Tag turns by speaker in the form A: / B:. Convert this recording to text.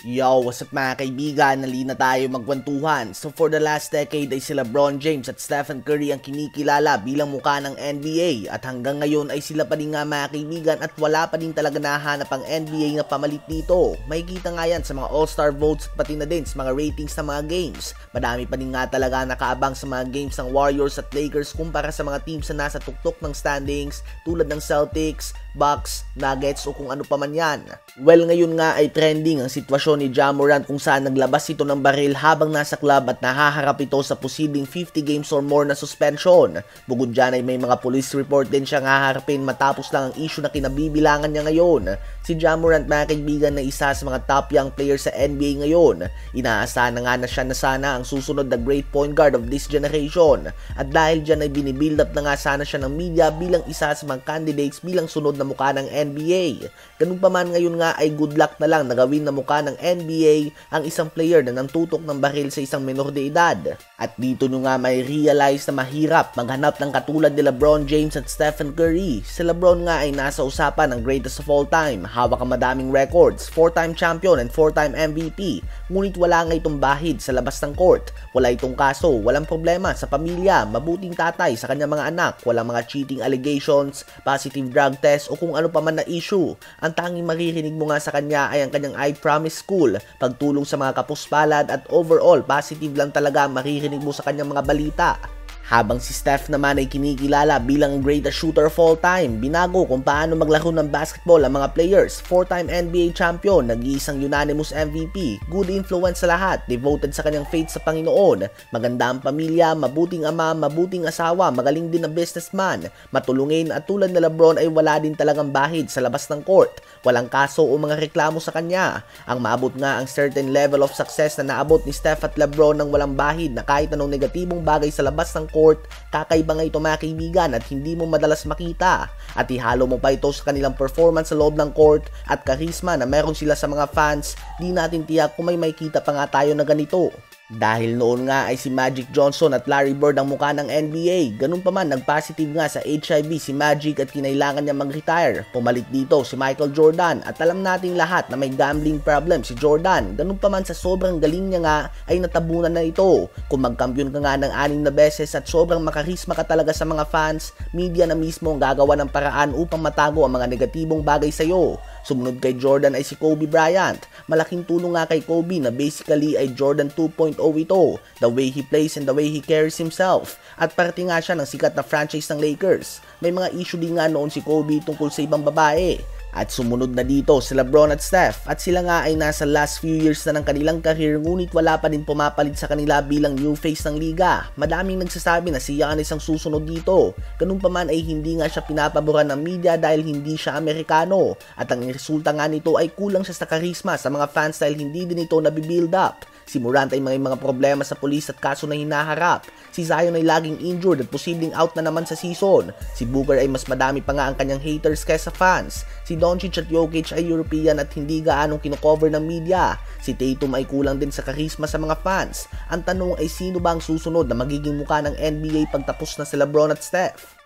A: Yo, what's up mga kaibigan? Nalina tayo magkwentuhan. So for the last decade ay sila LeBron James at Stephen Curry ang kinikilala bilang mukha ng NBA at hanggang ngayon ay sila pa rin nga mga kaibigan at wala pa din talaga nahanap ang NBA na pamalit dito. Makikita nga yan sa mga all-star votes at pati na din sa mga ratings ng mga games. Madami pa din nga talaga nakaabang sa mga games ng Warriors at Lakers kumpara sa mga teams na nasa tuktok ng standings tulad ng Celtics, Bucks, Nuggets o kung ano pa man yan. Well, ngayon nga ay trending ang sitwasyon ni Ja Morant kung saan naglabas ito ng baril habang nasa club at nahaharap ito sa posibleng 50 games or more na suspension. Bukod dyan ay may mga police report din siyang haharapin matapos lang ang issue na kinabibilangan niya ngayon. Si Ja Morant mga kaibigan na isa sa mga top young players sa NBA ngayon. Inaasahan na siya na sana ang susunod na great point guard of this generation. At dahil dyan ay binibuild up na nga sana siya ng media bilang isa sa mga candidates bilang sunod na mukha ng NBA. Ganun pa man ngayon nga ay good luck na lang na gawin na mukha ng NBA ang isang player na nantutok ng baril sa isang menor de edad. At dito nyo nga may realize na mahirap maghanap ng katulad ni LeBron James at Stephen Curry. Si LeBron nga ay nasa usapan ng greatest of all time. Hawak ang madaming records, 4-time champion and 4-time MVP. Ngunit wala nga itong bahid sa labas ng court. Wala itong kaso, walang problema sa pamilya, mabuting tatay sa kanyang mga anak, walang mga cheating allegations, positive drug test o kung ano pa man na issue. Ang tanging maririnig mo nga sa kanya ay ang kanyang I Promise School, pagtulong sa mga kapuspalad at overall positive lang talaga maririnig mo sa kanyang mga balita. Habang si Steph naman ay kinikilala bilang greatest shooter of all time, binago kung paano maglaro ng basketball ang mga players, 4-time NBA champion, nag-iisang unanimous MVP, good influence sa lahat, devoted sa kanyang faith sa Panginoon, maganda ang pamilya, mabuting ama, mabuting asawa, magaling din na businessman, matulungin at tulad na LeBron ay wala din talagang bahid sa labas ng court, walang kaso o mga reklamo sa kanya. Ang maabot nga ang certain level of success na naabot ni Steph at LeBron ng walang bahid na kahit anong negatibong bagay sa labas ng court, kakaiba nga ito mga kaibigan at hindi mo madalas makita. At ihalo mo pa ito sa kanilang performance sa loob ng court at karisma na meron sila sa mga fans, di natin tiyak kung may makita pa nga tayo na ganito. Dahil noon nga ay si Magic Johnson at Larry Bird ang mukha ng NBA, ganun pa man nagpositive nga sa HIV si Magic at kinailangan niya mag-retire. Pumalit dito si Michael Jordan at alam nating lahat na may gambling problem si Jordan. Ganun pa man sa sobrang galing niya nga ay natabunan na ito. Kung magkampiyon ka nga ng 6 na beses at sobrang makarisma ka talaga sa mga fans, media na mismo ang gagawa ng paraan upang matago ang mga negatibong bagay sa iyo. Sumunod kay Jordan ay si Kobe Bryant. Malaking tulong nga kay Kobe na basically ay Jordan 2.0 ito. The way he plays and the way he carries himself. At parte nga siya ng sikat na franchise ng Lakers. May mga issue din nga noon si Kobe tungkol sa ibang babae. At sumunod na dito si LeBron at Steph at sila nga ay nasa last few years na ng kanilang career ngunit wala pa din pumapalit sa kanila bilang new face ng liga. Madaming nagsasabi na si Giannis ang susunod dito. Ganun pa man ay hindi nga siya pinapaboran ng media dahil hindi siya Amerikano. At ang resulta nga nito ay kulang siya sa karisma sa mga fans dahil hindi din ito nabibuild up. Si Morant ay may mga problema sa pulis at kaso na hinaharap. Si Zion ay laging injured at posibleng out na naman sa season. Si Booker ay mas madami pa nga ang kanyang haters kaysa fans. Si Doncic at Jokic ay European at hindi gaanong kinocover ng media. Si Tatum ay kulang din sa karisma sa mga fans. Ang tanong ay sino ba ang susunod na magiging mukha ng NBA pagtapos na si LeBron at Steph?